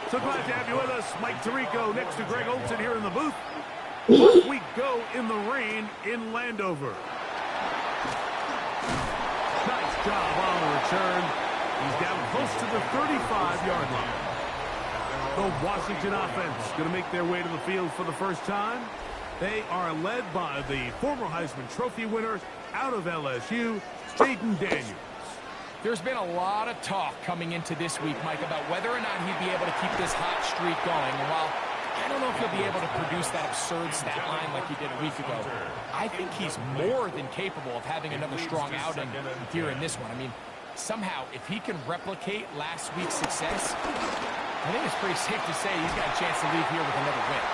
So glad to have you with us. Mike Tirico next to Greg Olson here in the booth. Off we go in the rain in Landover. Nice job on the return. He's down close to the 35-yard line. The Washington offense going to make their way to the field for the first time. They are led by the former Heisman Trophy winner out of LSU, Jaden Daniels. There's been a lot of talk coming into this week, Mike, about whether or not he'd be able to keep this hot streak going. And while I don't know if he'll be able to produce that absurd stat line like he did a week ago, I think he's more than capable of having another strong outing here in this one. I mean, somehow, if he can replicate last week's success, I think it's pretty safe to say he's got a chance to leave here with another win.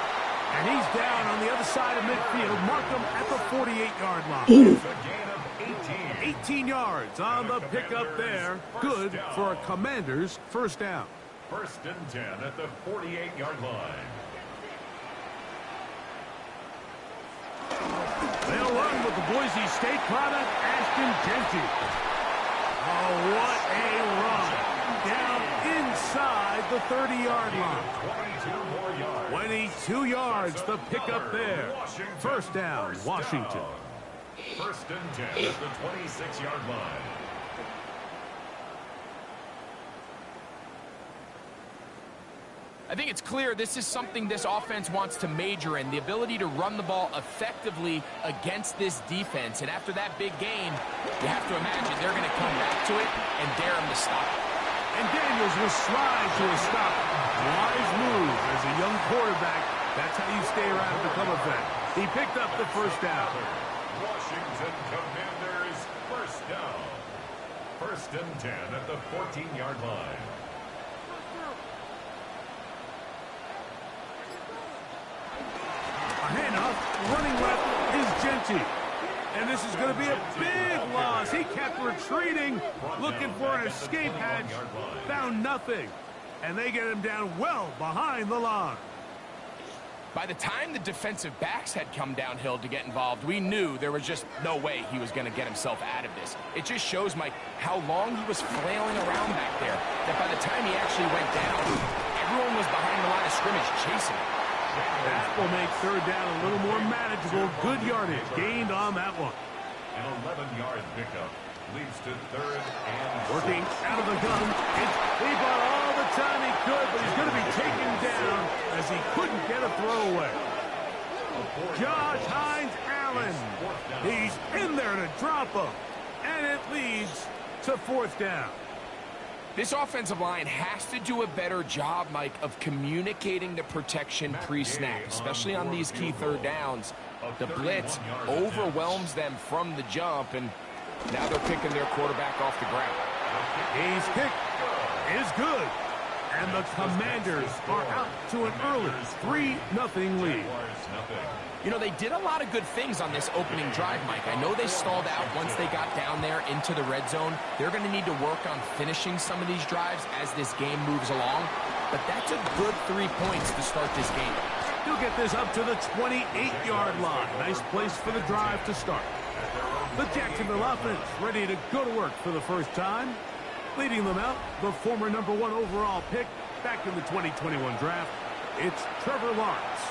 And he's down on the other side of midfield. Mark him at the 48-yard line. 18 yards on the pickup there. Good for a Commanders first down. First and 10 at the 48-yard line. They'll run with the Boise State product, Ashton Genty. Oh, what a run. Down inside the 30-yard line. 22 yards, the pickup there. First down, Washington. First and 10 at the 26-yard line. I think it's clear this is something this offense wants to major in, the ability to run the ball effectively against this defense. And after that big gain, you have to imagine they're going to come back to it and dare him to stop it. And Daniels will slide to a stop. Wise move as a young quarterback. That's how you stay around and become effective. He picked up the first down. Washington Commanders first down. First and 10 at the 14-yard line. A handoff, running left is Genty. And this is going to be a big loss. He kept retreating, looking for an escape hatch. Found nothing. And they get him down well behind the line. By the time the defensive backs had come downhill to get involved, we knew there was just no way he was going to get himself out of this. It just shows, Mike, how long he was flailing around back there, that by the time he actually went down, everyone was behind the line of scrimmage chasing him. That will make third down a little more manageable. Good yardage gained on that one. An 11-yard pickup leads to third and working out of the gun. He bought all the time he could, but he's going to be taken down as he couldn't get a throwaway. Josh Hines-Allen. He's in there to drop him. And it leads to fourth down. This offensive line has to do a better job, Mike, of communicating the protection pre-snap, especially on these key third downs. The blitz overwhelms them from the jump, and now they're picking their quarterback off the ground. His kick is good, and the Commanders are out to an early 3-0 lead. You know, they did a lot of good things on this opening drive, Mike. I know they stalled out once they got down there into the red zone. They're going to need to work on finishing some of these drives as this game moves along. But that's a good 3 points to start this game. He'll get this up to the 28-yard line. Nice place for the drive to start. The Jacksonville offense ready to go to work for the first time. Leading them out, the former #1 overall pick back in the 2021 draft. It's Trevor Lawrence.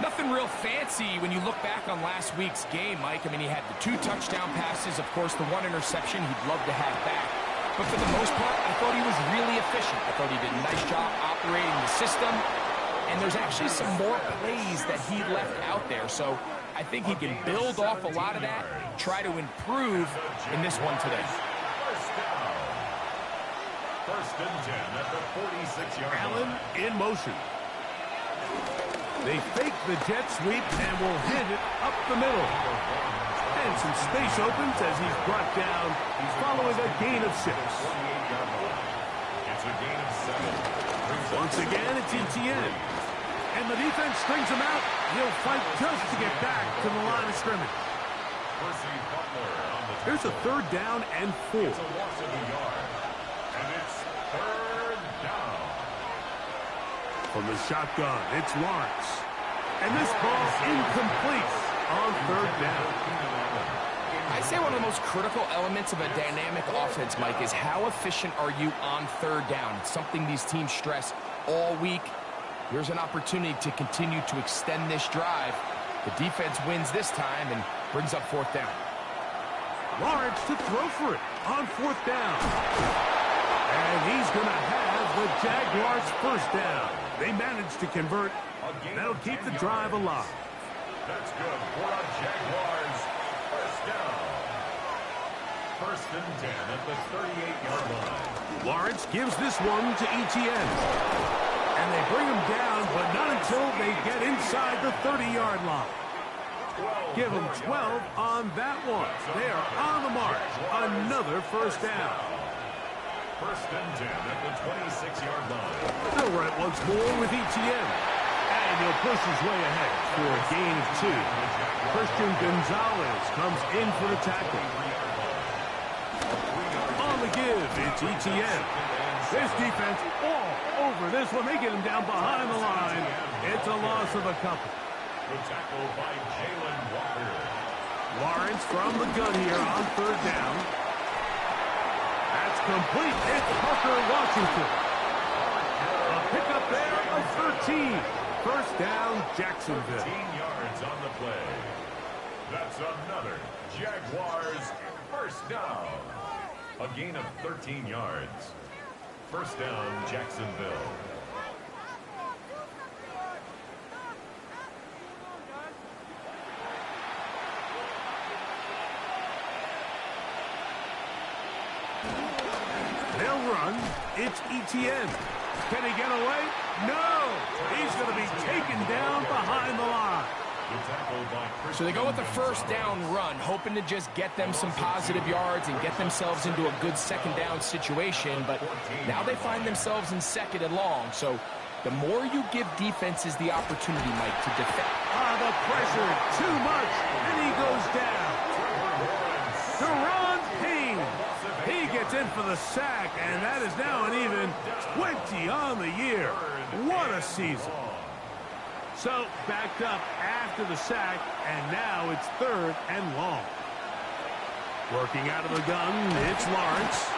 Nothing real fancy when you look back on last week's game, Mike. I mean, he had the 2 touchdown passes, of course, the 1 interception he'd love to have back. But for the most part, I thought he was really efficient. I thought he did a nice job operating the system. And there's actually some more plays that he left out there. So I think he can build off a lot of that, try to improve in this one today. First and 10 at the 46-yard line. Allen in motion. They fake the jet sweep and will hit it up the middle. And some space opens as he's brought down. He's following a gain of 6. It's a gain of 7. Once again, it's Etienne. And the defense strings him out. He'll fight just to get back to the line of scrimmage. Here's a third down and 4. It's a loss of a yard. And it's third down. From the shotgun, it's Lawrence. And this ball incomplete on third down. I say one of the most critical elements of a dynamic offense, Mike, is how efficient are you on third down. It's something these teams stress all week. Here's an opportunity to continue to extend this drive. The defense wins this time and brings up fourth down. Lawrence to throw for it on fourth down. And he's going to have the Jaguars first down. They managed to convert. That'll keep the drive alive. That's good for the Jaguars. First down. First and 10 at the 38-yard line. Lawrence gives this one to Etienne. And they bring him down, but not until they get inside the 30-yard line. Give them 12 on that one. They are on the march. Another first down. First and 10 at the 26-yard line. They'll run it once more with Etienne. And he'll push his way ahead for a gain of 2. Christian Gonzalez comes in for the tackle. On the give, it's Etienne. This defense all over this one. They get him down behind the line. It's a loss of a couple. The tackle by Jalen Walker. Lawrence from the gun here on third down. That's complete. It's Parker Washington. A pickup there of 13. First down, Jacksonville. 13 yards on the play. That's another Jaguars first down. A gain of 13 yards. First down, Jacksonville. They'll run. It's Etienne. Can he get away? No! He's going to be taken down behind the line. So they go with the first down run, hoping to just get them some positive yards and get themselves into a good second down situation. But now they find themselves in second and long. So the more you give defenses the opportunity, Mike, to defend. The pressure, too much, and he goes down. Deron Payne. He gets in for the sack, and that is now an even 20 on the year. What a season. So, backed up after the sack, and now it's third and long. Working out of the gun, it's Lawrence.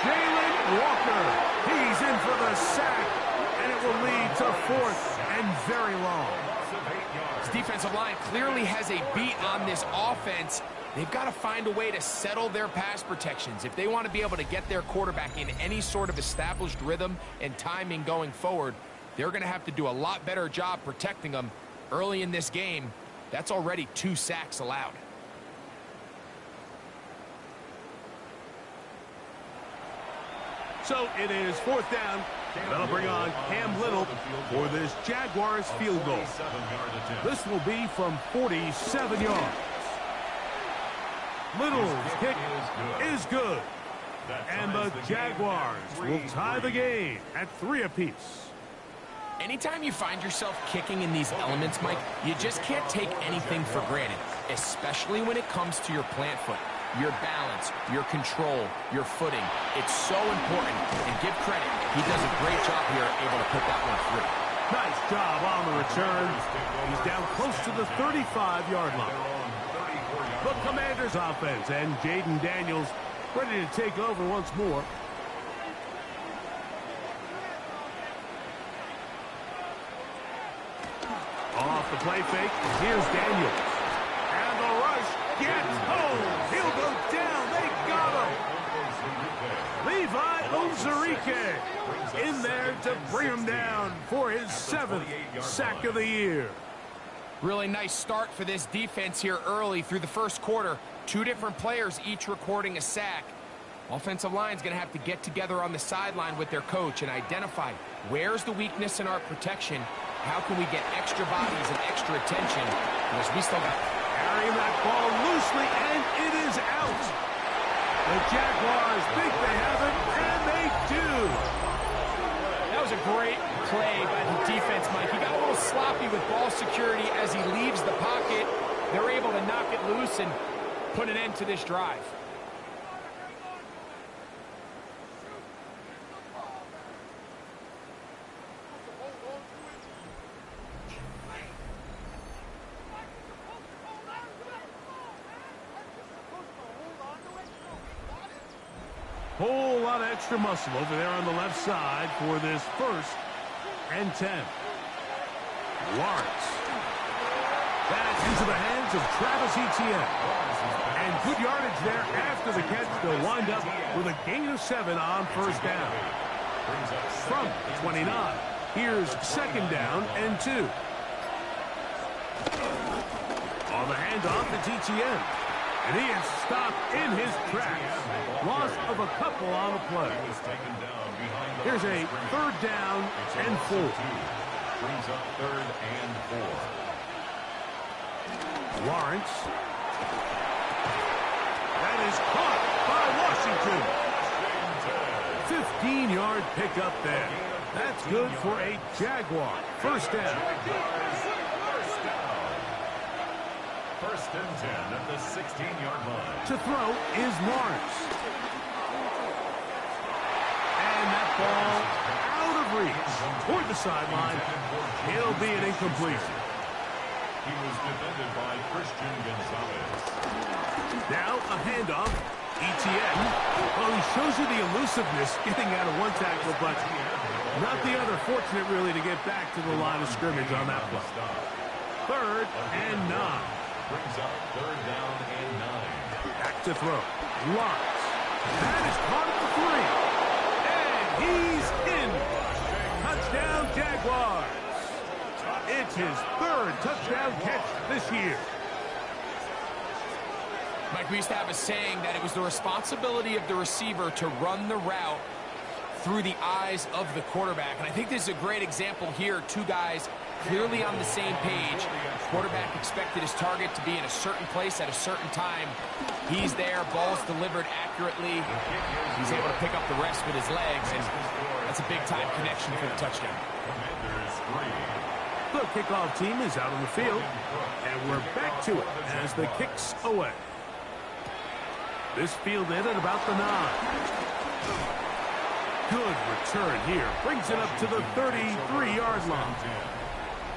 Jalen Walker. He's in for the sack, and it will lead to fourth and very long. This defensive line clearly has a beat on this offense. They've got to find a way to settle their pass protections. If they want to be able to get their quarterback in any sort of established rhythm and timing going forward, they're going to have to do a lot better job protecting them early in this game. That's already 2 sacks allowed. So it is fourth down. That'll bring on Cam Little for this Jaguars field goal. This will be from 47 yards. Little's kick is good. And the Jaguars will tie the game at 3 apiece. Anytime you find yourself kicking in these elements, Mike, you just can't take anything for granted, especially when it comes to your plant foot, your balance, your control, your footing. It's so important, and give credit. He does a great job here able to put that one through. Nice job on the return. He's down close to the 35-yard line. The Commanders offense and Jaden Daniels ready to take over once more. Off the play fake, here's Daniels. And the rush gets home. He'll go down. They got him. Levi Onwuzurike in there to bring him down for his 7th sack of the year. Really nice start for this defense here early through the first quarter. 2 different players each recording a sack. Offensive line's going to have to get together on the sideline with their coach and identify where's the weakness in our protection. How can we get extra bodies and extra attention? Because we still got carrying that ball loosely, and it is out. The Jaguars think they have it, and they do. That was a great play by the defense, Mike. He got a little sloppy with ball security as he leaves the pocket. They're able to knock it loose and put an end to this drive. Whole lot of extra muscle over there on the left side for this first and 10. Lawrence. That's into the hands of Travis Etienne. And good yardage there after the catch. They'll wind up with a gain of 7 on first down. From the 29, here's second down and 2. On the handoff, it's Etienne. And he is stopped in his tracks. Loss of a couple on the play. Here's a third down and 4. Brings up third and 4. Lawrence. That is caught by Washington. 15-yard pickup there. That's good for a Jaguar. First down. First and 10 at the 16-yard line. To throw is Lawrence. And that ball out of reach toward the sideline. It'll be an incompletion. He was defended by Christian Gonzalez. Now a handoff. Etienne. Well, he shows you the elusiveness getting out of one tackle, but not the other. Fortunate, really, to get back to the line of scrimmage on that play. Third and 9. Brings up third down and 9. Back to throw. Lawrence. That is caught at the 3. And he's in. Touchdown, Jaguars. It's his third touchdown catch this year. Mike, we used to have a saying that it was the responsibility of the receiver to run the route through the eyes of the quarterback. And I think this is a great example here. Two guys clearly on the same page. Quarterback expected his target to be in a certain place at a certain time. He's there. Ball's delivered accurately. He's able to pick up the rest with his legs, and that's a big-time connection for the touchdown. The kickoff team is out on the field, and we're back to it as the kick's away. This fielded at about the 9. Good return here. Brings it up to the 33-yard line.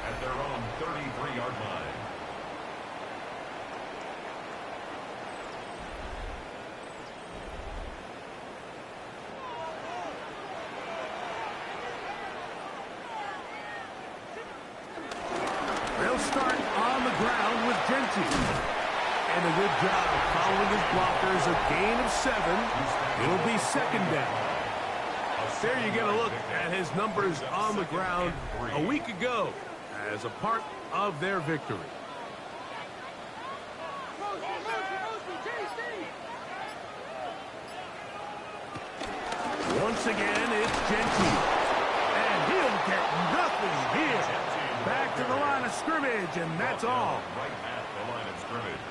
At their own 33-yard line. They'll start on the ground with Genty. And a good job following his blockers. A gain of 7. It'll be second down. There you get a look at his numbers on the ground a week ago as a part of their victory. Once again, it's Genty. And he'll get nothing here. Back to the line of scrimmage, and that's all. Right at the line of scrimmage.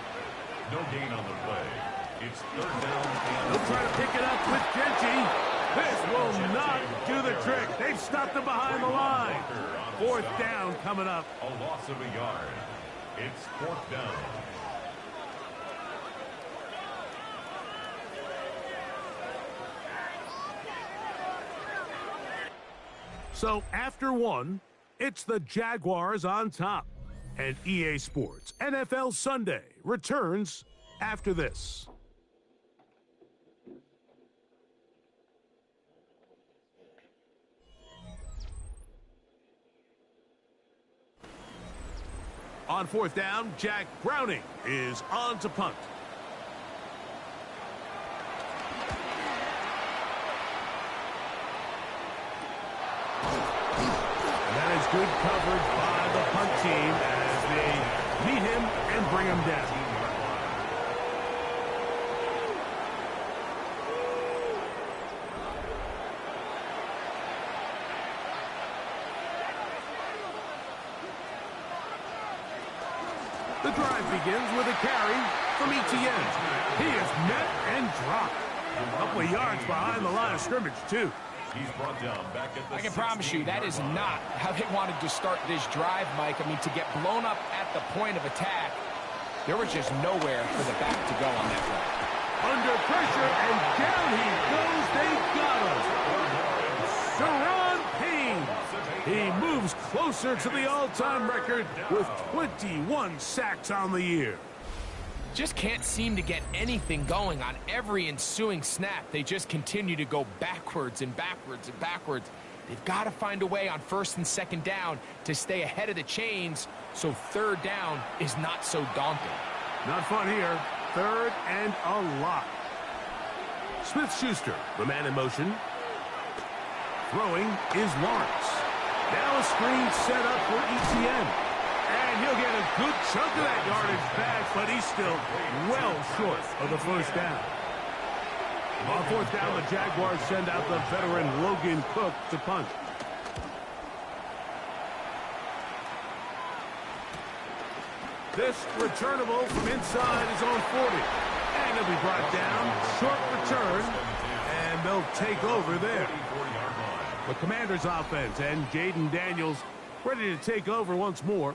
No gain on the play. It's third down. They'll try to pick it up with Genty. This will not do the trick. They've stopped him behind the line. Fourth down coming up. A loss of a yard. It's fourth down. So after one, it's the Jaguars on top. And EA Sports NFL Sunday returns after this. On fourth down, Jack Browning is on to punt. And that is good coverage by the punt team as they meet him and bring him down. The drive begins with a carry from Etienne. He is met and dropped. A couple of yards behind the line of scrimmage, too. He's brought down back at the I can promise you that is not how they wanted to start this drive, Mike. I mean, to get blown up at the point of attack, there was just nowhere for the back to go on that route. Under pressure, and down he goes. They got him. Deron Payne. He moves closer to the all-time record with 21 sacks on the year. Just can't seem to get anything going on every ensuing snap. They just continue to go backwards and backwards and backwards. They've got to find a way on 1st and 2nd down to stay ahead of the chains so 3rd down is not so daunting. Not fun here. 3rd and a lot. Smith-Schuster, the man in motion. Throwing is Lawrence. Now a screen set up for ETN. And he'll get a good chunk of that yardage back, but he's still well short of the 1st down. On 4th down, the Jaguars send out the veteran Logan Cook to punt. This returnable from inside his own 40. And he'll be brought down. Short return. And they'll take over there. The Commanders' offense and Jaden Daniels ready to take over once more.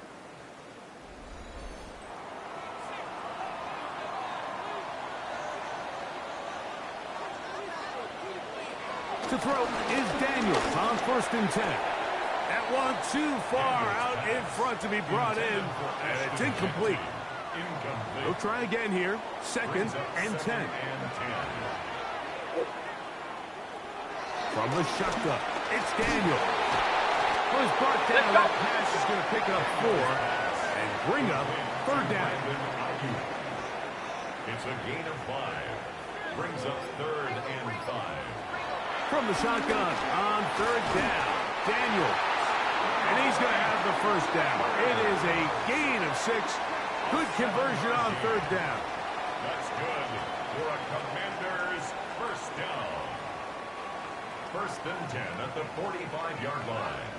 To throw is Daniels on 1st and 10. That one too far out in front to be brought in, and it's incomplete. They'll try again here. 2nd and 10. From the shotgun, it's Daniels. Was brought down. That pass is going to pick up 4 and bring up 3rd down. It's a gain of 5. Brings up 3rd and 5. From the shotgun on 3rd down, Daniels. And he's going to have the 1st down. It is a gain of 6. Good conversion on 3rd down. That's good for a Commanders 1st down. 1st and 10 at the 45-yard line.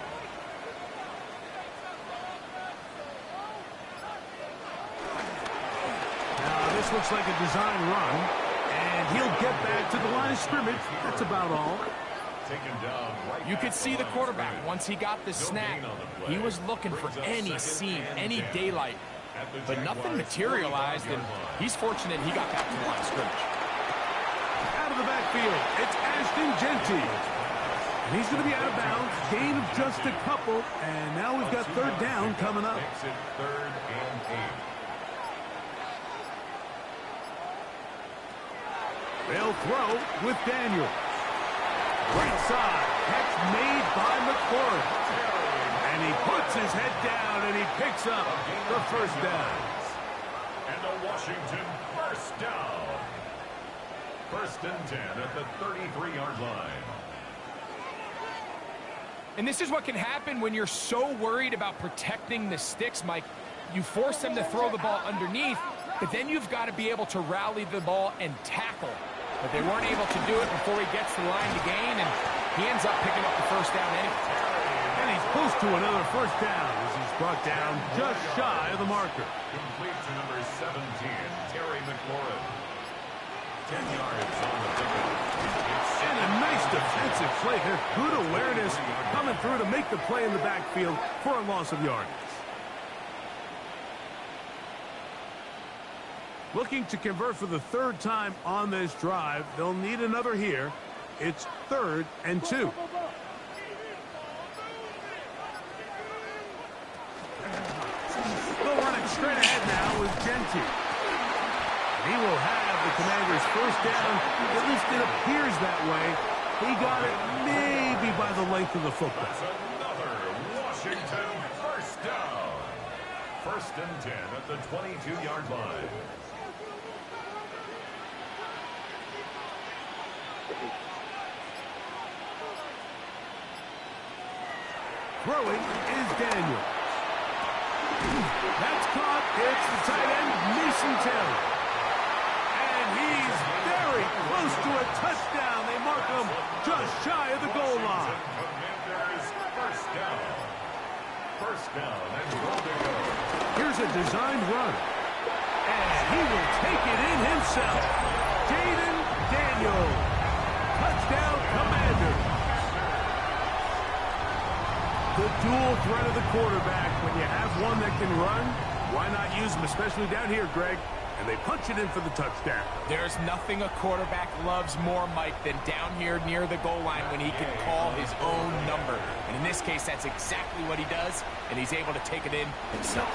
Now this looks like a design run. And he'll get back to the line of scrimmage. That's about all. You could see the quarterback, once he got the snap, he was looking for any seam, any daylight. But nothing materialized, and he's fortunate he got back to the line of scrimmage. Out of the backfield, it's Ashton Genty. And he's going to be out of bounds. Gain of just a couple. And now we've got 3rd down coming up. Makes it 3rd and 8. They'll throw with Daniel. Right side. Catch made by McCord. And he puts his head down and he picks up the 1st down. And the Washington 1st down. 1st and 10 at the 33-yard line. And this is what can happen when you're so worried about protecting the sticks, Mike. You force them to throw the ball underneath, but then you've got to be able to rally the ball and tackle. But they weren't able to do it before he gets to the line to gain, and he ends up picking up the 1st down anyway. And he's close to another 1st down as he's brought down just shy of the marker. Complete to number 17, Terry McLaurin. 10 yards on the pickup. And a nice defensive play there. Good awareness coming through to make the play in the backfield for a loss of yardage. Looking to convert for the 3rd time on this drive. They'll need another here. It's 3rd and 2. They'll run it straight ahead now with Genty. He will have the Commanders' 1st down. At least it appears that way. He got it maybe by the length of the football. That's another Washington 1st down. 1st and 10 at the 22-yard line. Throwing is Daniel. That's caught. It's the tight end, Mason Taylor. And he's very close to a touchdown. They mark him just shy of the goal line. Commanders 1st down. 1st down and goal to go. Here's a designed run. And he will take it in himself. Jaden Daniel. Touchdown, Commanders. The dual threat of the quarterback. When you have one that can run, why not use him, especially down here, Greg? And they punch it in for the touchdown. There's nothing a quarterback loves more, Mike, than down here near the goal line when he can call his own number. And in this case, that's exactly what he does, and he's able to take it in himself.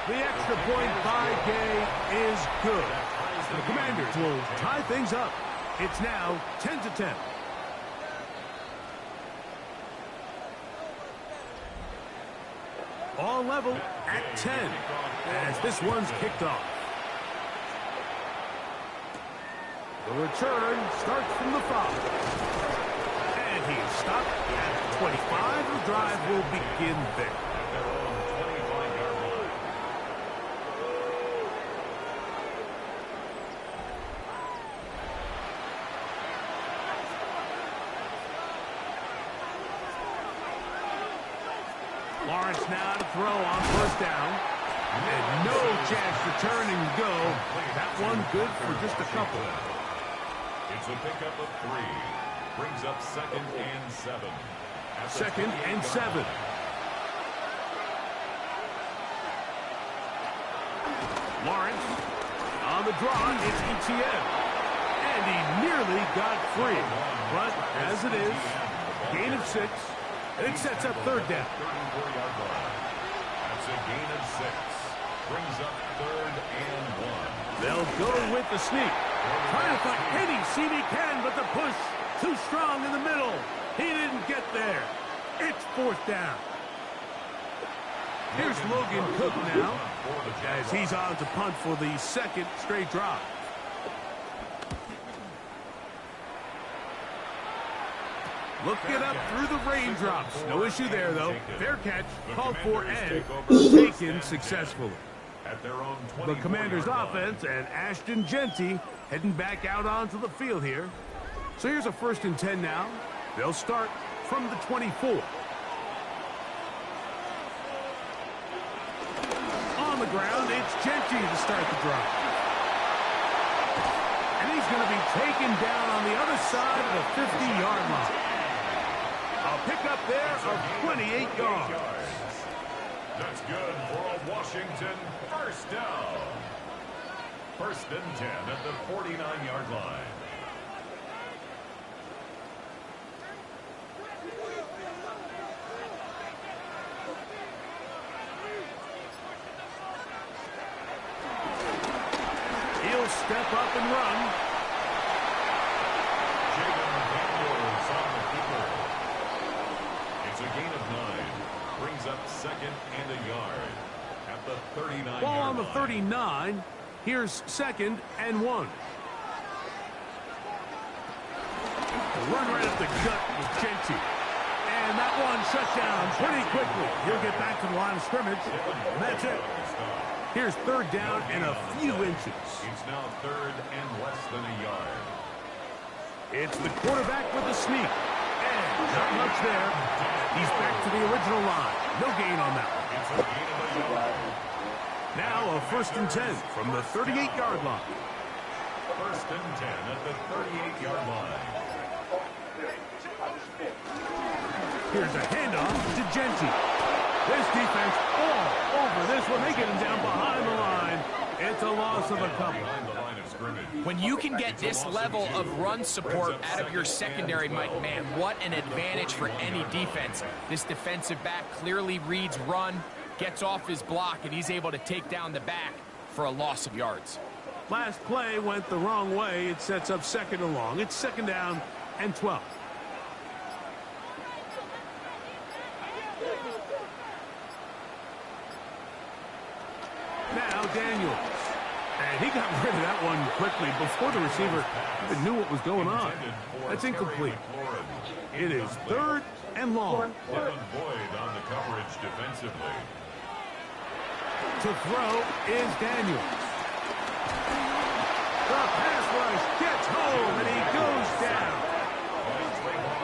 The extra point by Gay is good. The Commanders will tie things up. It's now 10-10. All level at 10 as this one's kicked off. The return starts from the 5. And he's stopped at 25. The drive will begin there. Lawrence now to throw on first down. And no chance to turn and go. That one good for just a couple. It's a pickup of 3. Brings up 2nd and 7. Second and 7. Lawrence on the draw. It's ETN. And he nearly got free. But as it is, gain of 6. And it sets up third down. 34-yard line. That's a gain of 6. Brings up 3rd and 1. They'll go with the sneak. Trying to find any seam he can, but the push too strong in the middle. He didn't get there. It's 4th down. Here's Logan Cook now as he's on to punt for the 2nd straight drive. Looking up through the raindrops. No issue there, though. Fair catch, called for, and taken successfully. The Commanders' offense and Ashton Genty heading back out onto the field here. So here's a 1st and 10 now. They'll start from the 24. On the ground, it's Genty to start the drive. And he's going to be taken down on the other side of the 50-yard line. A pickup there of 28 yards. That's good for a Washington first down. 1st and 10 at the 49-yard line. He'll step up and run. It's a gain of 9. Brings up 2nd and a yard at the 39-yard line. Ball on the 39. Here's 2nd and 1. A run right up the gut with Genty. And that one shut down pretty quickly. He'll get back to the line of scrimmage. And that's it. Here's 3rd down and a few inches. It's now 3rd and less than a yard. It's the quarterback with the sneak. And not much there. He's back to the original line. No gain on that one. It's a gain of a yard. Now a 1st and 10 from the 38-yard line. 1st and 10 at the 38-yard line. Here's a handoff to Genty. This defense all over this one. They get him down behind the line. It's a loss of a couple. When you can get this level of run support out of your secondary, Mike, man, what an advantage for any defense. This defensive back clearly reads run, gets off his block, and he's able to take down the back for a loss of yards. Last play went the wrong way. It sets up 2nd and long. It's 2nd down and 12. Now Daniels. And he got rid of that one quickly before the receiver even knew what was going on. That's incomplete. It is 3rd and long. Devin Boyd on the coverage defensively. To throw is Daniels. The pass rush gets home and he goes down.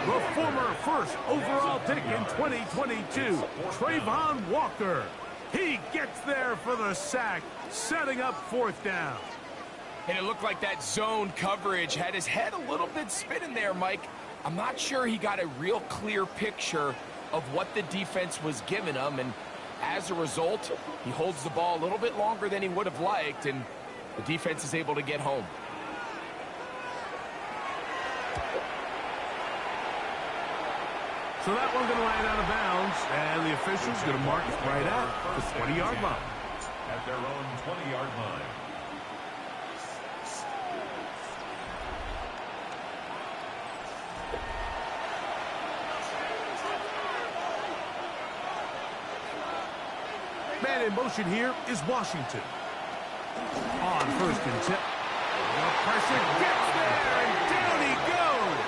The former 1st overall pick in 2022, Trayvon Walker. He gets there for the sack, setting up 4th down. And it looked like that zone coverage had his head a little bit spinning there, Mike. I'm not sure he got a real clear picture of what the defense was giving him, and as a result, he holds the ball a little bit longer than he would have liked, and the defense is able to get home. So that one's going to land out of bounds, and the official's going to mark it right at the 20-yard line. At their own 20-yard line. man in motion here is Washington. On first and 10. The pressure gets there, and down he goes.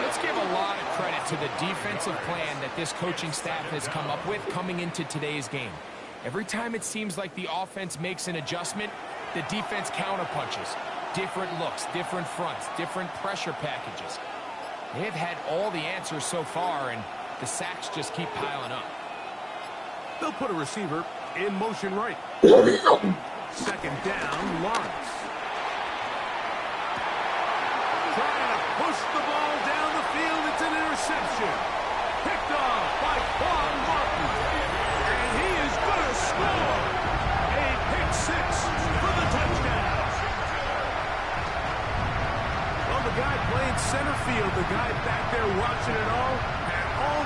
Let's give a lot of credit to the defensive plan that this coaching staff has come up with coming into today's game. Every time it seems like the offense makes an adjustment, the defense counterpunches. Different looks, different fronts, different pressure packages. They've had all the answers so far, and the sacks just keep piling up. They'll put a receiver in motion right. Second down, Lawrence. Trying to push the ball down the field. It's an interception. Picked off by Quan Martin. And he is going to score. A pick six for the touchdown. Well, the guy playing center field, the guy back there watching it all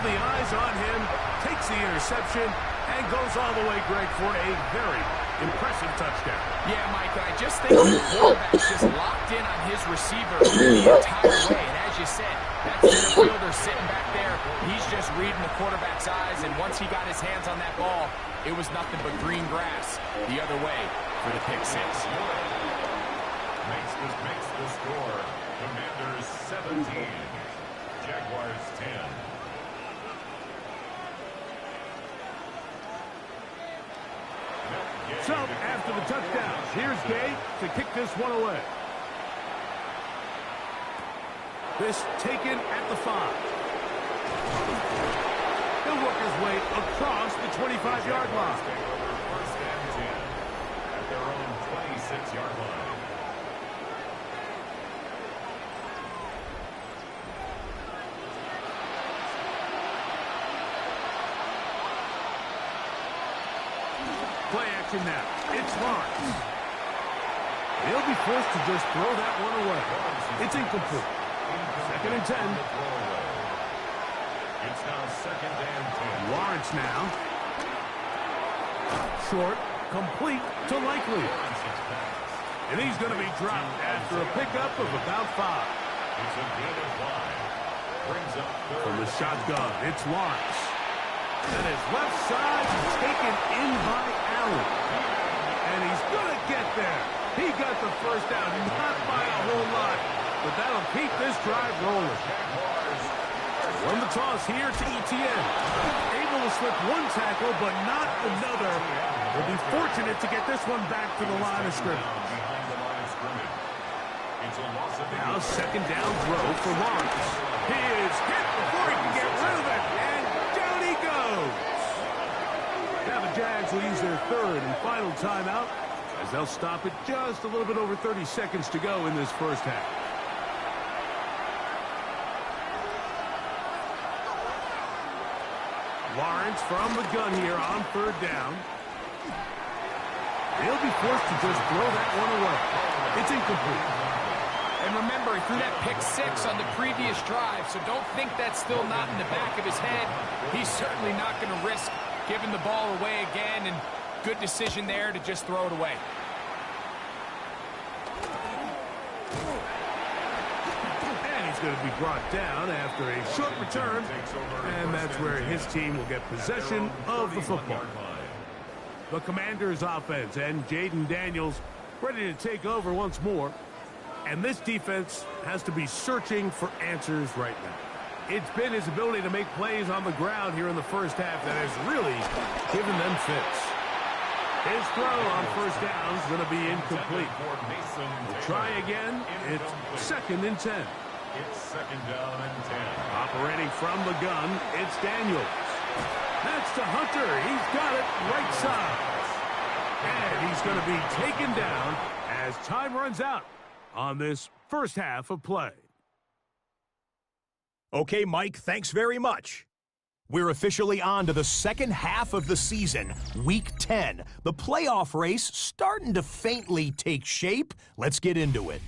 the eyes on him, takes the interception and goes all the way, Greg, for a very impressive touchdown. Yeah, Mike, I just think the quarterback's just locked in on his receiver the entire way. And as you said, that center fielder sitting back there, he's just reading the quarterback's eyes. And once he got his hands on that ball, it was nothing but green grass the other way for the pick six. Makes the score. Commanders 17, Jaguars 10. So, after the touchdown, here's Gay to kick this one away. This taken at the 5. He'll work his way across the 25-yard line. First and 10 at their own 26-yard line. Play action now. It's Lawrence. He'll be forced to just throw that one away. It's incomplete. Second and 10. It's now second and 10. Lawrence now. Short. Complete to Likely. And he's going to be dropped after a pickup of about 5. It's a gain of 5. Brings up third. From the shotgun, it's Lawrence. And his left side is taken in by Allen. And he's going to get there. He got the first down, not by a whole lot, but that'll keep this drive rolling. Won the toss here to Etienne. Able to slip one tackle, but not another. Will be fortunate to get this one back to the line of scrimmage. Now second down throw for Lawrence. He is hit before he can get rid of it, and down he goes. Now the Jags will use their third and final timeout as they'll stop it just a little bit over 30 seconds to go in this first half. Lawrence from the gun here on third down. He'll be forced to just throw that one away. It's incomplete. And remember, he threw that pick six on the previous drive, so don't think that's still not in the back of his head. He's certainly not going to risk giving the ball away again, and good decision there to just throw it away. And he's going to be brought down after a short return, and that's where his team will get possession of the football. The Commanders' offense and Jaden Daniels ready to take over once more. And this defense has to be searching for answers right now. It's been his ability to make plays on the ground here in the first half that has really given them fits. His throw on first down is going to be incomplete. We'll try again. It's second and 10. It's second down and 10. Operating from the gun, it's Daniels. That's to Hunter. He's got it right side. And he's going to be taken down as time runs out on this first half of play. Okay, Mike, thanks very much. We're officially on to the second half of the season, Week 10. The playoff race starting to faintly take shape. Let's get into it.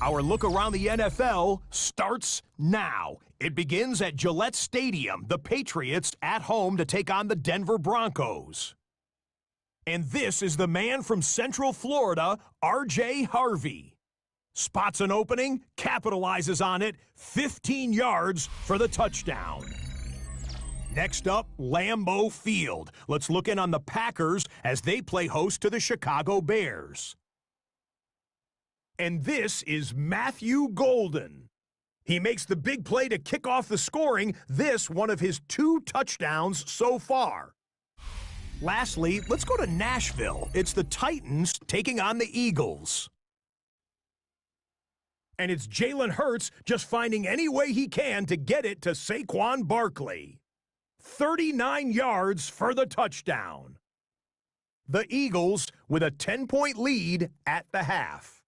Our look around the NFL starts now. It begins at Gillette Stadium, the Patriots at home to take on the Denver Broncos. And this is the man from Central Florida, R.J. Harvey. Spots an opening, capitalizes on it, 15 yards for the touchdown. Next up, Lambeau Field. Let's look in on the Packers as they play host to the Chicago Bears. And this is Matthew Golden. He makes the big play to kick off the scoring, this one of his 2 touchdowns so far. Lastly, let's go to Nashville. It's the Titans taking on the Eagles. And it's Jalen Hurts just finding any way he can to get it to Saquon Barkley. 39 yards for the touchdown. The Eagles with a 10-point lead at the half.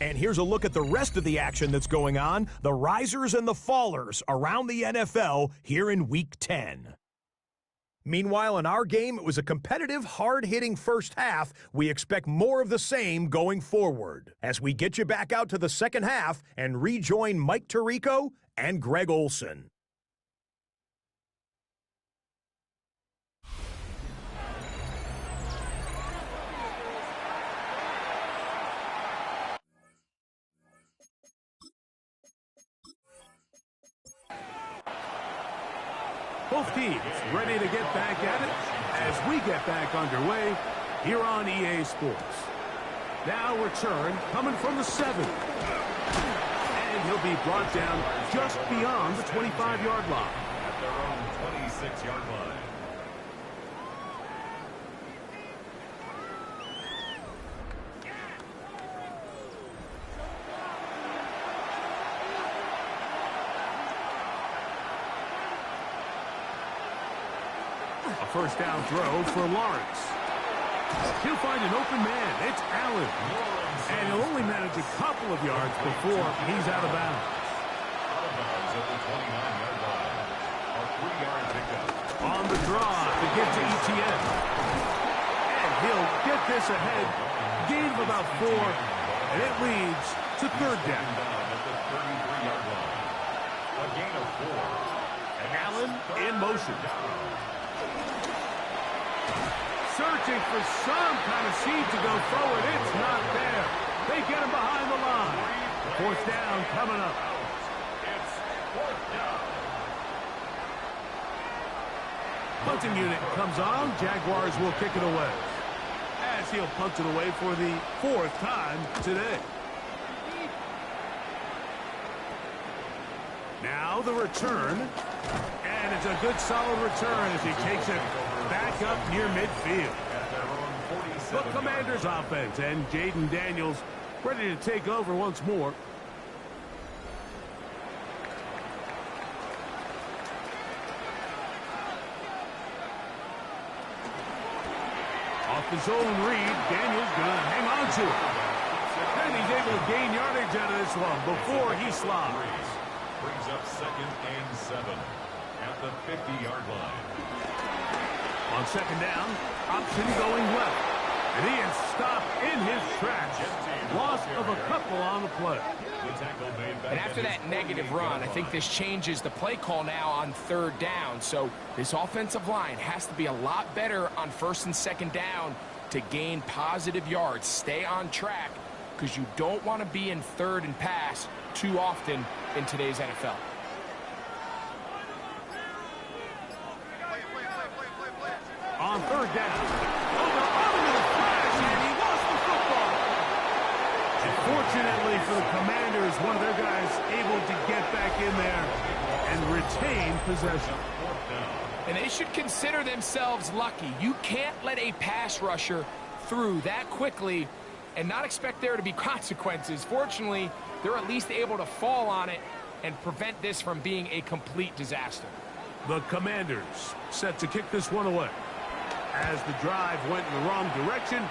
And here's a look at the rest of the action that's going on, the risers and the fallers around the NFL here in Week 10. Meanwhile, in our game, it was a competitive, hard-hitting first half. We expect more of the same going forward as we get you back out to the second half and rejoin Mike Tirico and Greg Olson. Both teams ready to get back at it as we get back underway here on EA Sports. Now return coming from the 7. And he'll be brought down just beyond the 25-yard line. At their own 26-yard line. A first down throw for Lawrence. He'll find an open man. It's Allen. And he'll only manage a couple of yards before he's out of bounds. Out of bounds at the 29-yard line. A 3-yard pickup. On the draw to get to ETN. And he'll get this ahead. Gain of about 4. And it leads to third down. At the 33-yard line. A gain of 4. And Allen in motion. Searching for some kind of seed to go forward. It's not there. They get him behind the line. Fourth down coming up. It's fourth down. Punting unit comes on. Jaguars will kick it away. As he'll punt it away for the 4th time today. Now the return. And it's a good solid return as he takes it back up near midfield. The Commanders offense and Jaden Daniels ready to take over once more. Off the zone read, Daniels gonna hang on to it. And he's able to gain yardage out of this one before he slides. Brings up 2nd and 7 at the 50-yard line. On second down, option going left. And he is stopped in his tracks. Loss of a couple on the play. And after that negative run, I think this changes the play call now on 3rd down. So this offensive line has to be a lot better on 1st and 2nd down to gain positive yards. Stay on track because you don't want to be in 3rd and pass too often in today's NFL. On 3rd down. Over flash, and he lost the football. And fortunately for the Commanders, one of their guys able to get back in there and retain possession. And they should consider themselves lucky. You can't let a pass rusher through that quickly and not expect there to be consequences. Fortunately, they're at least able to fall on it and prevent this from being a complete disaster. The Commanders set to kick this one away. As the drive went in the wrong direction,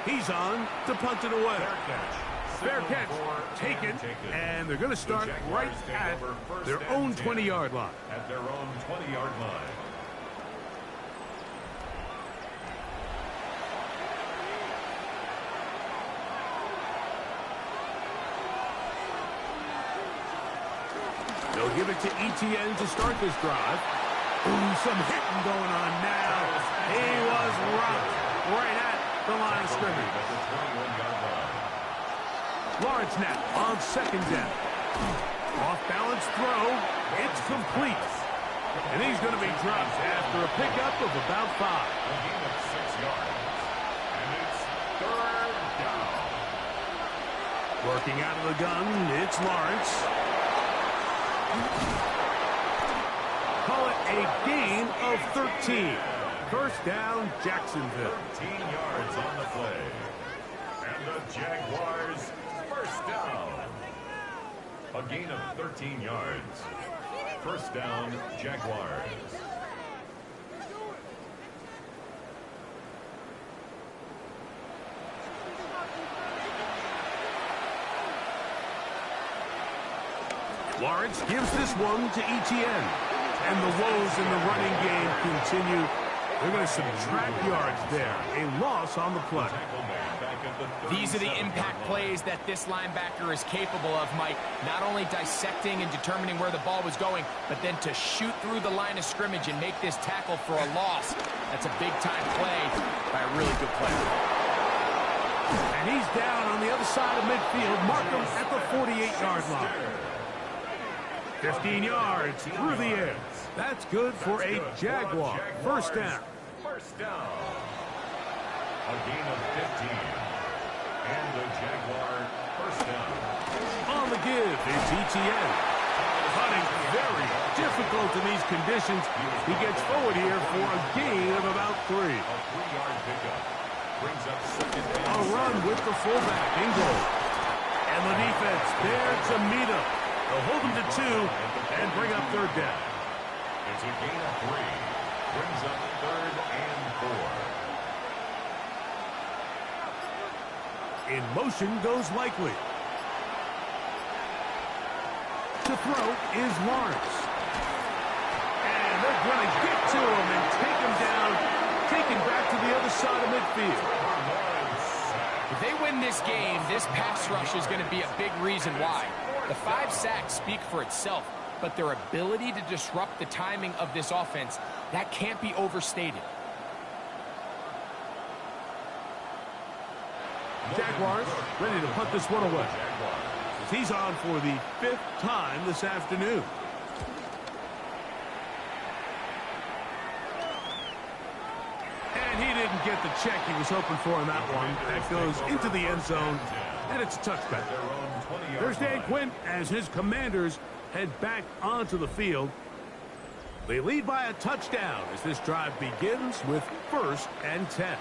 he's on to punt it away. Fair catch taken, and they're going to start right at their own 20-yard line. At their own 20-yard line. They'll give it to ETN to start this drive. Ooh, some hitting going on now. He was rocked right at the line of scrimmage. Lawrence now on second down. Off-balance throw. It's complete. And he's going to be dropped after a pickup of about 5. A gain of 6 yards. And it's third down. Working out of the gun, it's Lawrence. Call it a gain of 13. First down, Jacksonville. 13 yards on the play. And the Jaguars first down. A gain of 13 yards. First down, Jaguars. Lawrence gives this one to Etienne. And the woes in the running game continue. They're going to subtract yards there. A loss on the play. These are the impact plays that this linebacker is capable of, Mike. Not only dissecting and determining where the ball was going, but then to shoot through the line of scrimmage and make this tackle for a loss. That's a big-time play by a really good player. And he's down on the other side of midfield. Mark him at the 48-yard line. 15 yards through the air. That's good for a Jaguar. First down. First down. A gain of 15. And the Jaguar first down. On the give, it's Etienne. Cutting very difficult in these conditions. He gets forward here for a gain of about 3. A 3-yard pickup. Brings up second down. A run with the fullback in goal. And the defense there to meet him. They'll hold him to 2 and bring up third down. It's a gain of 3. Brings up third and 4. In motion goes Likely. To throw is Lawrence. And they're going to get to him and take him down, taken back to the other side of midfield. If they win this game, this pass rush is going to be a big reason why. The 5 sacks speak for itself, but their ability to disrupt the timing of this offense, that can't be overstated. Jaguars ready to punt this one away. He's on for the 5th time this afternoon. And he didn't get the check he was hoping for in that one. That goes into the end zone, and it's a touchback. There's Dan Quinn as his Commanders head back onto the field. They lead by a touchdown as this drive begins with 1st and 10.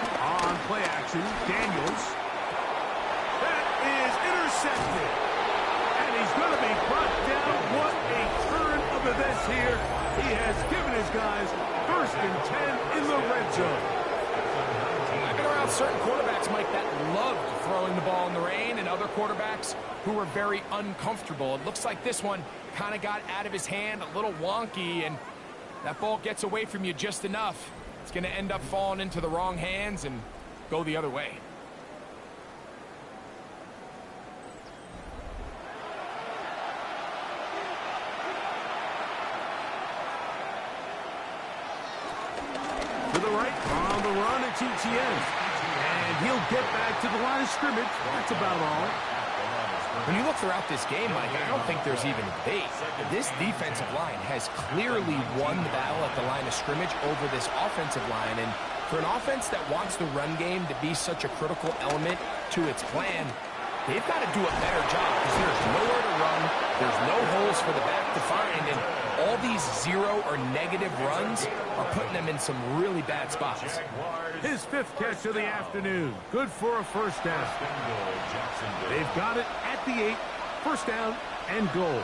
On play action, Daniels. That is intercepted. And he's going to be brought down. What a turn of events here. He has given his guys 1st and 10 in the red zone. I've been around certain quarterbacks, Mike, that loved throwing the ball in the rain, and other quarterbacks who were very uncomfortable. It looks like this one kind of got out of his hand, a little wonky, and that ball gets away from you just enough. It's going to end up falling into the wrong hands and go the other way. To the right, on the run, it's Etienne. And he'll get back to the line of scrimmage. That's about all. When you look throughout this game, Mike, I don't think there's even a debate. This defensive line has clearly won the battle at the line of scrimmage over this offensive line. And for an offense that wants the run game to be such a critical element to its plan, they've got to do a better job because there's nowhere to run. There's no holes for the back to find. And all these 0 or negative runs are putting them in some really bad spots. His 5th catch of the afternoon. Good for a first down. They've got it at the 8. First down and goal.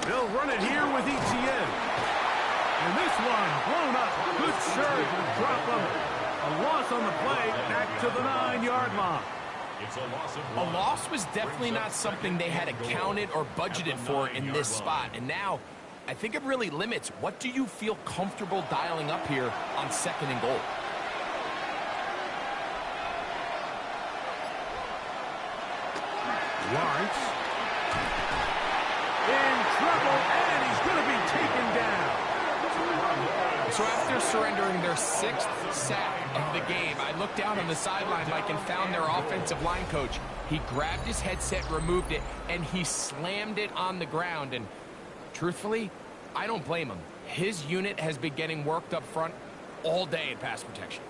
They'll run it here with Etienne. And this one blown up. Good surge and drop of it. A loss on the play back to the 9-yard line. A loss was definitely not something they had accounted or budgeted for in this spot. And now, I think it really limits what do you feel comfortable dialing up here on 2nd and goal. Lawrence in trouble, and he's going to be taken down. So after surrendering their 6th sack of the game, I looked down on the sideline, Mike, and found their offensive line coach. He grabbed his headset, removed it, and he slammed it on the ground. And truthfully, I don't blame him. His unit has been getting worked up front all day in pass protection.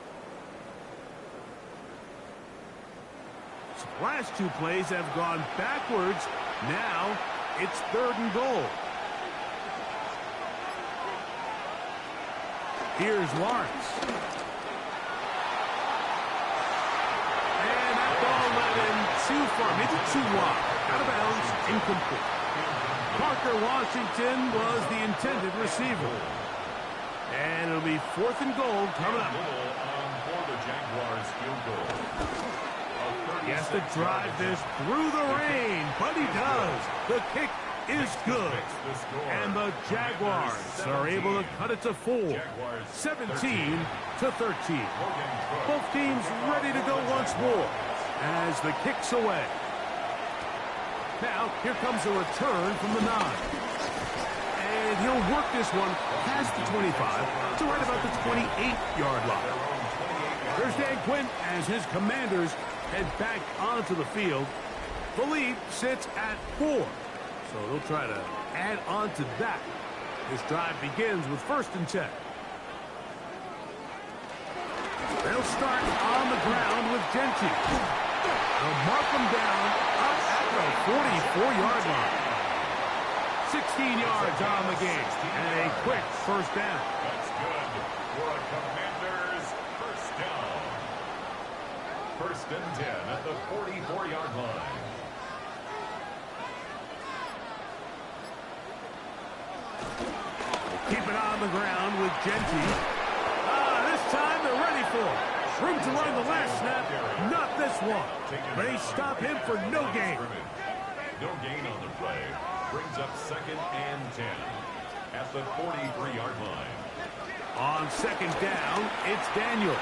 So the last 2 plays have gone backwards. Now it's 3rd and goal. Here's Lawrence. And that ball went in too far, maybe too wide. Out of bounds, incomplete. Parker Washington was the intended receiver. And it'll be 4th and goal coming up. For the Jaguars field goal. He has to drive this through the rain, but he does. The kick is good. And the Jaguars are able to cut it to 4. 17-13. Both teams ready to go once more as the kick's away. Now, here comes a return from the 9. And he'll work this one past the 25 to right about the 28-yard line. There's Dan Quinn as his Commanders head back onto the field. The lead sits at 4. So they'll try to add on to that. This drive begins with 1st and 10. They'll start on the ground with Genty. They'll mark them down up at the 44-yard line. 16 yards on the game. And a quick 1st down. That's good for a Commanders 1st down. 1st and 10 at the 44-yard line. Keep it on the ground with Genty. This time they're ready for it. Room to run the last snap. Not this one. They stop him for no gain. No gain on the play. Brings up 2nd and 10 at the 43-yard line. On 2nd down, it's Daniel.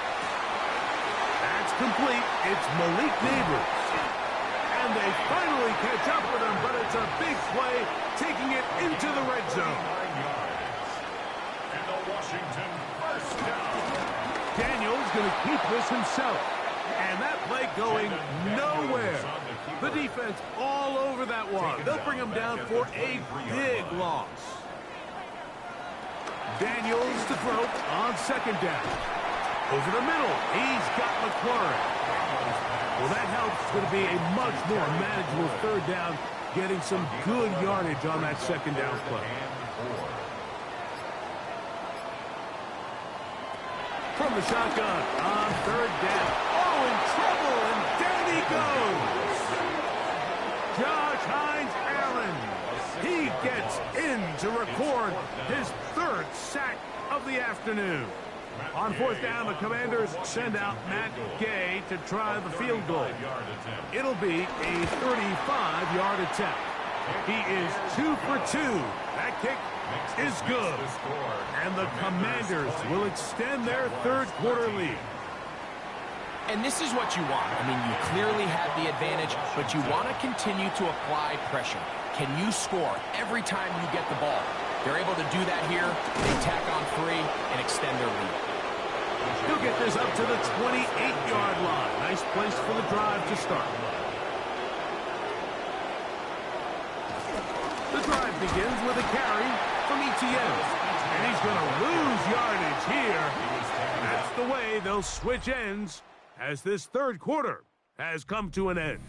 That's complete. It's Malik Neighbors. And they finally catch up with him, but it's a big play, taking it into the red zone. 9 yards. And the Washington 1st down. Daniel's going to keep this himself. And that play going nowhere. The defense all over that one. They'll bring him down for a big loss. Daniels to throw on 2nd down. Over the middle, he's got McLaurin. Well, that helps. It's going to be a much more manageable 3rd down, getting some good yardage on that 2nd down play. From the shotgun on 3rd down. Oh, in trouble, and down he goes. Josh Hines-Allen. He gets in to record his 3rd sack of the afternoon. On 4th down, the Commanders send out Matt Gay to try the field goal. It'll be a 35-yard attempt. He is 2 for 2. That kick is good. And the Commanders will extend their 3rd quarter lead. And this is what you want. I mean, you clearly have the advantage, but you want to continue to apply pressure. Can you score every time you get the ball? They're able to do that here. They tack on 3 and extend their lead. He'll get this up to the 28-yard line. Nice place for the drive to start. The drive begins with a carry from ETN. And he's going to lose yardage here. That's the way they'll switch ends as this 3rd quarter has come to an end.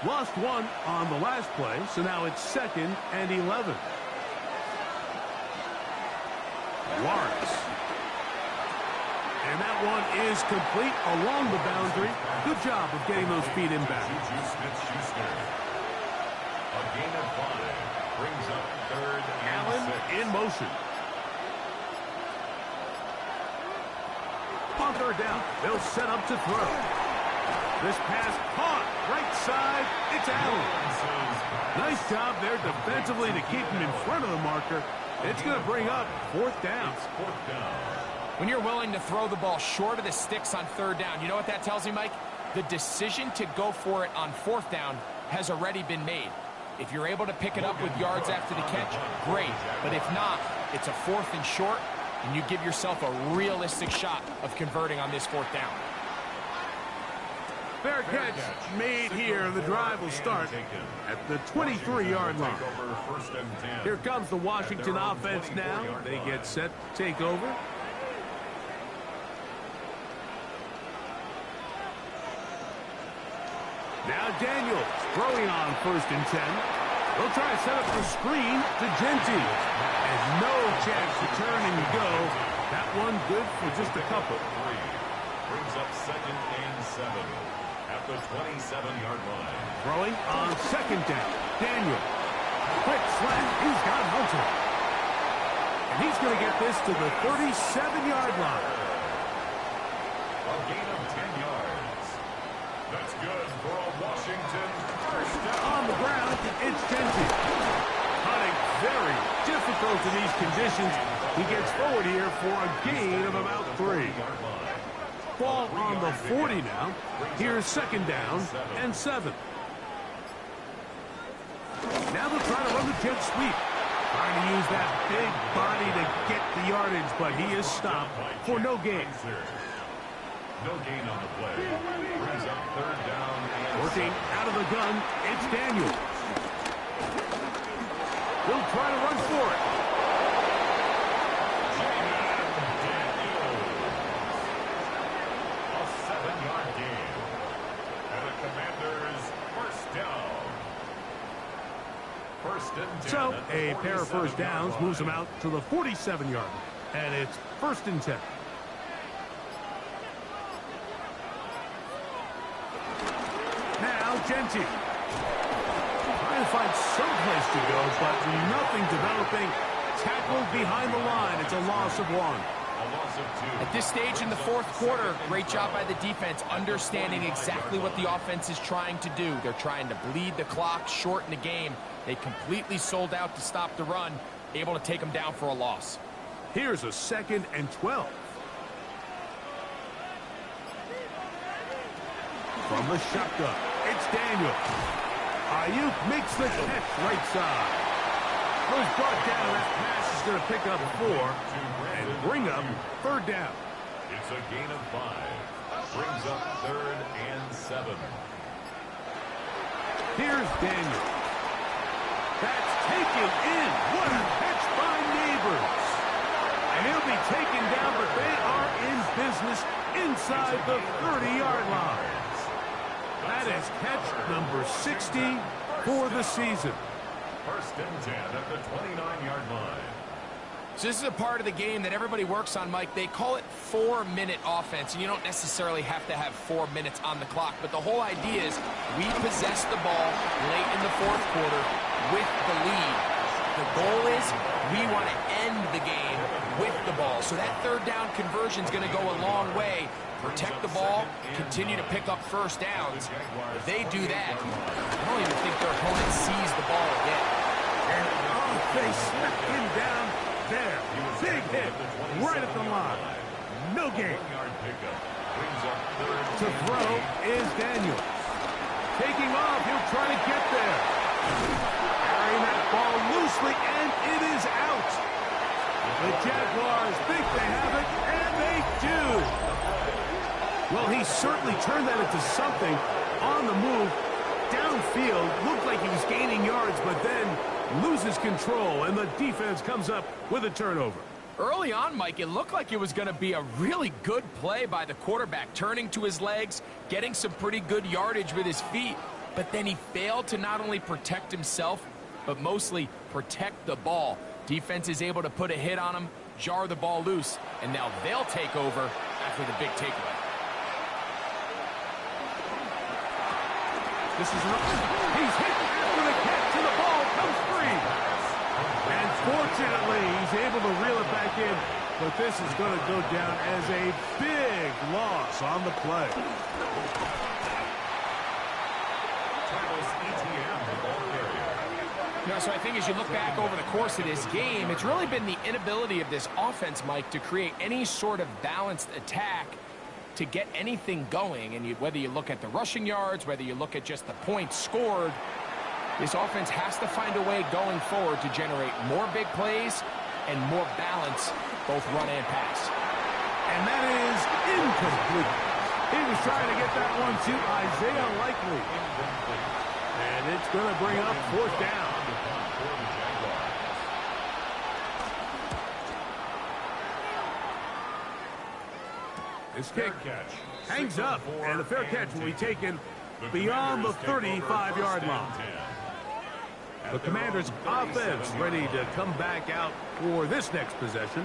Lost 1 on the last play, so now it's 2nd and 11. Lawrence. And that one is complete along the boundary. Good job of getting those feet in back. Juju Smith-Schuster. A gain of 5 brings up 3rd and Allen 6. in motion. On 3rd down, they'll set up to throw. This pass caught. Right side. It's Allen. Nice job there defensively to keep him in front of the marker. It's going to bring up fourth down. When you're willing to throw the ball short of the sticks on third down, you know what that tells me, Mike? The decision to go for it on fourth down has already been made. If you're able to pick it up with yards after the catch, great. But if not, it's a fourth and short, and you give yourself a realistic shot of converting on this fourth down. Fair catch made here. The drive will start at the 23-yard line. Here comes the Washington offense now. They get set to take over. Now Daniels throwing on 1st and 10. They'll try to set up the screen to Genty. And no chance to turn and go. That one good for just a couple. Brings up 2nd and 7 at the 27-yard line. Throwing on 2nd down. Daniel. Quick slant. He's got Hunter. And he's going to get this to the 37-yard line. A gain of 10 yards. That's good for a Washington first down. On the ground, it's Genty. Hunting very difficult in these conditions. He gets forward here for a gain of about 3. Ball on the 40 now. Here's 2nd down and 7. Now they'll try to run the jet sweep. Trying to use that big body to get the yardage, but he is stopped for no gain. No gain on the play. Brings up 3rd down. Working out of the gun, it's Daniel. He'll try to run for it. A 7-yard gain. And the Commanders first down. 1st and 10. So, a pair of first downs moves them out to the 47-yard line. And it's 1st and 10. Genty. Trying to find some place to go, but nothing developing. Tackled behind the line. It's a loss of 1. A loss of 2. At this stage in the fourth quarter, great job by the defense, understanding exactly what the offense is trying to do. They're trying to bleed the clock, shorten the game. They completely sold out to stop the run, able to take them down for a loss. Here's a 2nd and 12. From the shotgun. It's Daniel. Ayuk makes the catch right side. Goes brought down. That pass is going to pick up 4 and bring up 3rd down. It's a gain of 5. Brings up 3rd and 7. Here's Daniel. That's taken in. What a catch by Neighbors. And he'll be taken down, but they are in business inside the 30-yard line. That is catch number 60 for the season. 1st and 10 at the 29-yard line. So this is a part of the game that everybody works on, Mike. They call it 4-minute offense, and you don't necessarily have to have 4 minutes on the clock. But the whole idea is we possess the ball late in the fourth quarter with the lead. The goal is we want to end the game with the ball. So that 3rd down conversion is going to go a long way. Protect the ball, continue to pick up first downs. If they do that, I don't even think their opponent sees the ball again. And they smacked him down there. Big hit right at the line. No gain. To throw is Daniels. Taking off, he'll try to get there. Carrying that ball loosely, and it is out. The Jaguars think they have it, and they do. Well, he certainly turned that into something on the move. Downfield, looked like he was gaining yards, but then loses control, and the defense comes up with a turnover. Early on, Mike, it looked like it was going to be a really good play by the quarterback, turning to his legs, getting some pretty good yardage with his feet, but then he failed to not only protect himself, but mostly protect the ball. Defense is able to put a hit on him, jar the ball loose, and now they'll take over after the big takeaway. He's hit after the catch, and the ball comes free. And fortunately, he's able to reel it back in, but this is going to go down as a big loss on the play. So I think as you look back over the course of this game, it's really been the inability of this offense, Mike, to create any sort of balanced attack to get anything going. And whether you look at the rushing yards, whether you look at just the points scored, this offense has to find a way going forward to generate more big plays and more balance, both run and pass. And that is incomplete. He was trying to get that one to Isaiah Likely. And it's going to bring up fourth down. This kick hangs up, and the fair catch will be taken beyond the 35-yard line. The Commanders' offense ready to come back out for this next possession.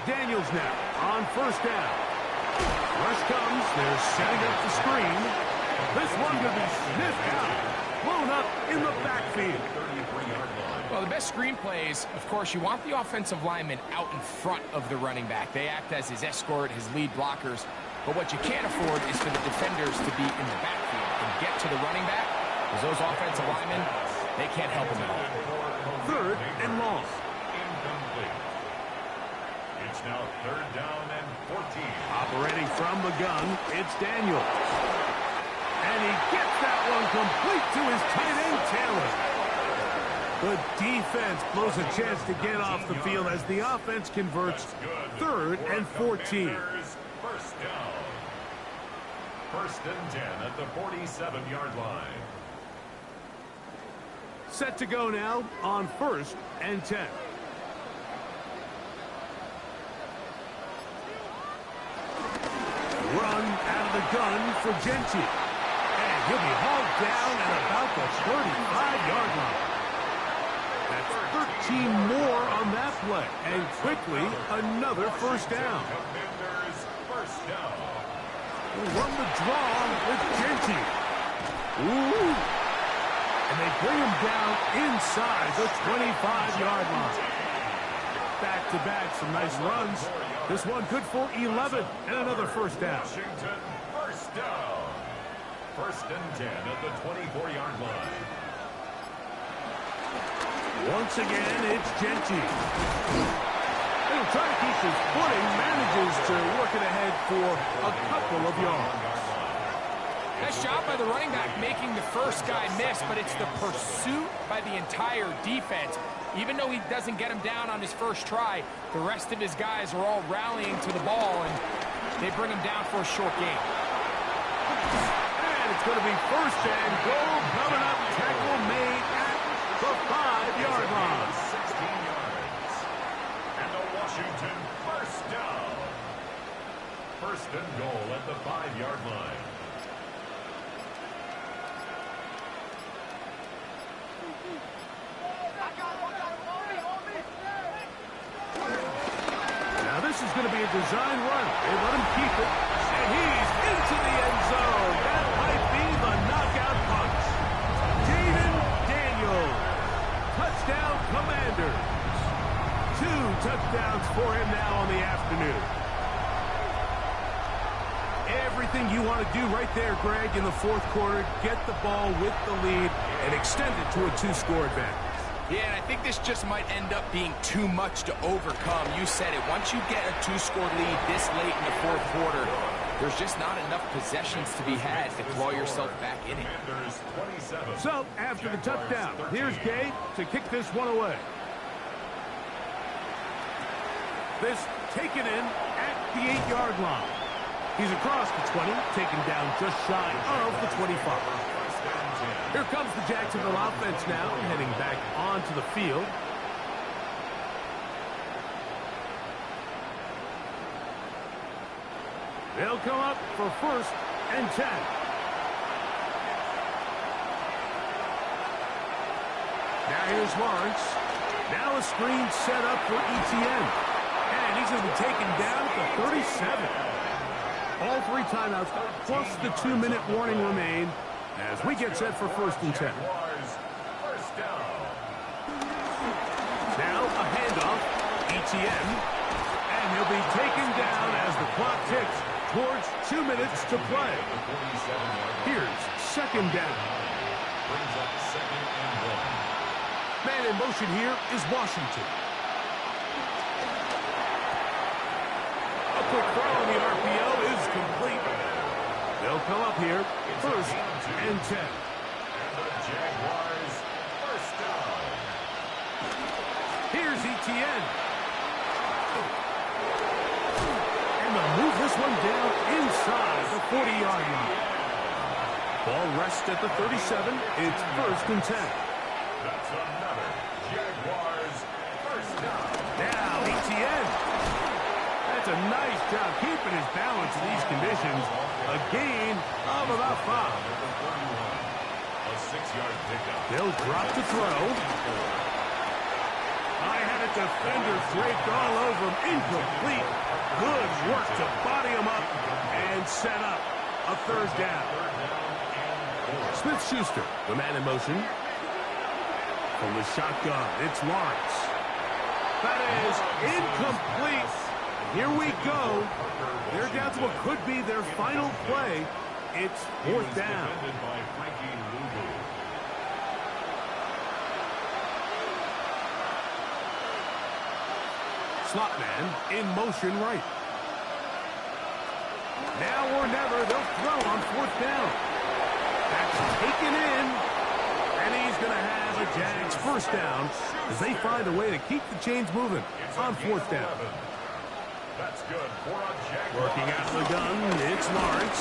Daniels now on first down. Rush comes. They're setting up the screen. This one could be sniffed out. Blown up in the backfield. Well, the best screen plays, of course, you want the offensive lineman out in front of the running back. They act as his escort, his lead blockers. But what you can't afford is for the defenders to be in the backfield and get to the running back, because those offensive linemen, they can't help him at all. Third and long. It's now third down and 14. Operating from the gun, it's Daniels. And he gets that one complete to his tight end, Taylor. The defense blows a chance to get off the field as the offense converts third and 14. First down. First and 10 at the 47-yard line. Set to go now on first and 10. Run out of the gun for Genty. And he'll be hauled down at about the 35-yard line. That's 13 more on that play. And quickly, another first down. First down. Run the draw with Genty. Ooh. And they bring him down inside the 25-yard line. Back-to-back, some nice runs. This one good for 11 and another first down. Washington, first down. First and 10 at the 24-yard line. Once again, it's Genty. He'll try to keep his footing, manages to work it ahead for a couple of yards. Nice job by the running back making the first guy miss, but it's the pursuit by the entire defense. Even though he doesn't get him down on his first try, the rest of his guys are all rallying to the ball, and they bring him down for a short gain. And it's going to be first and goal coming up. Tackle made at the 5-yard line. 16 yards. And the Washington first down. First and goal at the 5-yard line. Now this is going to be a design run. They let him keep it, and he's into the end zone. That might be the knockout punch. Jaden Daniels. Touchdown, Commanders. 2 touchdowns for him now on the afternoon. Everything you want to do right there, Greg, in the fourth quarter. Get the ball with the lead and extend it to a 2-score advantage. Yeah, and I think this just might end up being too much to overcome. You said it. Once you get a 2-score lead this late in the fourth quarter, there's just not enough possessions to be had to claw yourself back in it. So, after the touchdown, here's Gabe to kick this one away. This taken in at the 8-yard line. He's across the 20, taken down just shy of the 25. Here comes the Jacksonville offense now, heading back onto the field. They'll come up for first and 10. Now here's Lawrence. Now a screen set up for Etienne. And he's going to be taken down at the 37. All 3 timeouts, plus the 2-minute warning remain as we get set for first and 10. Now a handoff, Etienne, and he'll be taken down as the clock ticks towards 2 minutes to play. Here's second down. brings up 2nd and 1. Man in motion here is Washington. A quick throw on the RPO is complete. They'll come up here, 1st and 10. And the Jaguars first down. Here's ETN. And they'll move this one down inside the 40-yard line. Ball rests at the 37. It's 1st and 10. That's another Jaguars first down. Now ETN. That's a nice job keeping his balance in these conditions. A gain of about 5. A 6-yard pickup. They'll drop the throw. I had a defender draped all over him. Incomplete. Good work to body him up and set up a 3rd down. Smith-Schuster, the man in motion. From the shotgun, it's Lawrence. That is incomplete. Here we go. They're down to what could be their final play. It's 4th down. Slot man in motion right. Now or never, they'll throw on 4th down. That's taken in. And he's going to have a Jags first down as they find a way to keep the chains moving on 4th down. That's good for a Jaguar. Working out of the gun, it's Lawrence.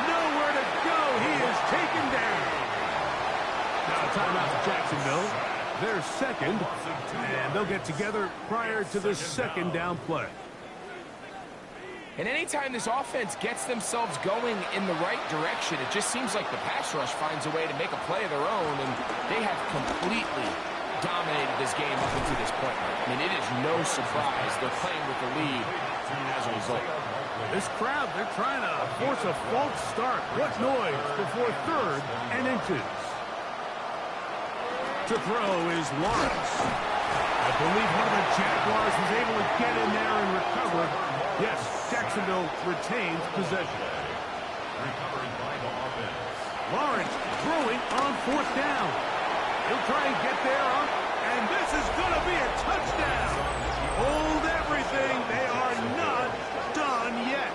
Nowhere to go. He is taken down. Now a timeout for Jacksonville. They're 2nd, and they'll get together prior to the 2nd down play. And anytime this offense gets themselves going in the right direction, it just seems like the pass rush finds a way to make a play of their own, and they have completely dominated this game up until this point. I mean, it is no surprise they're playing with the lead as a result. This crowd, they're trying to force a false start. What noise before 3rd and inches. To throw is Lawrence. I believe one of the Jaguars was able to get in there and recover. Yes, Jacksonville retains possession. Recovered by the offense. Lawrence throwing on 4th down. He'll try and get there, and this is going to be a touchdown. Hold everything. They are not done yet.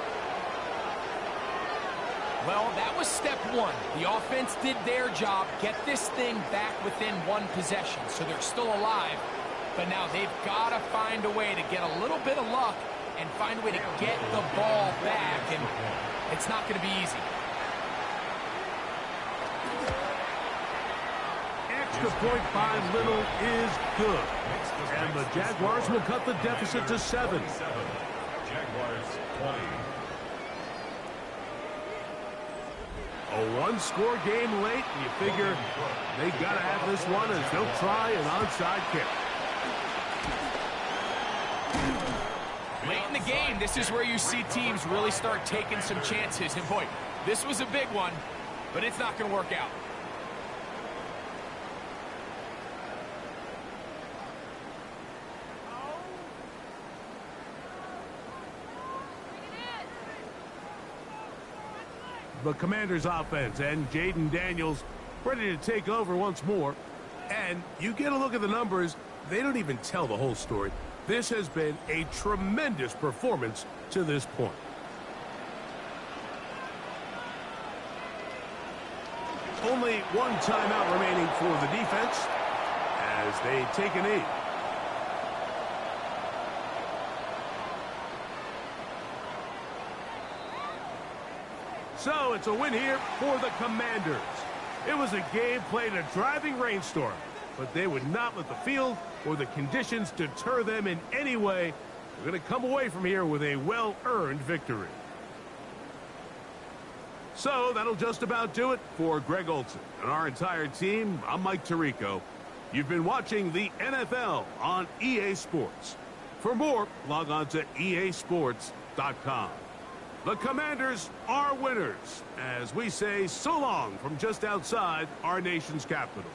Well, that was step 1. The offense did their job, get this thing back within 1 possession, so they're still alive. But now they've got to find a way to get a little bit of luck and find a way to get the ball back, and it's not going to be easy. Extra point by Little is good. And the Jaguars will cut the deficit to 7. Jaguars 20. A one-score game late, and you figure they got to have this one as they'll try an onside kick. Late in the game, this is where you see teams really start taking some chances. And boy, this was a big one, but it's not going to work out. The Commanders' offense and Jaden Daniels ready to take over once more. And you get a look at the numbers, they don't even tell the whole story. This has been a tremendous performance to this point. Only one timeout remaining for the defense as they take a knee. So it's a win here for the Commanders. It was a game played in a driving rainstorm, but they would not let the field or the conditions deter them in any way. They're going to come away from here with a well-earned victory. So that'll just about do it for Greg Olson and our entire team. I'm Mike Tirico. You've been watching the NFL on EA Sports. For more, log on to easports.com. The Commanders are winners, as we say so long from just outside our nation's capital.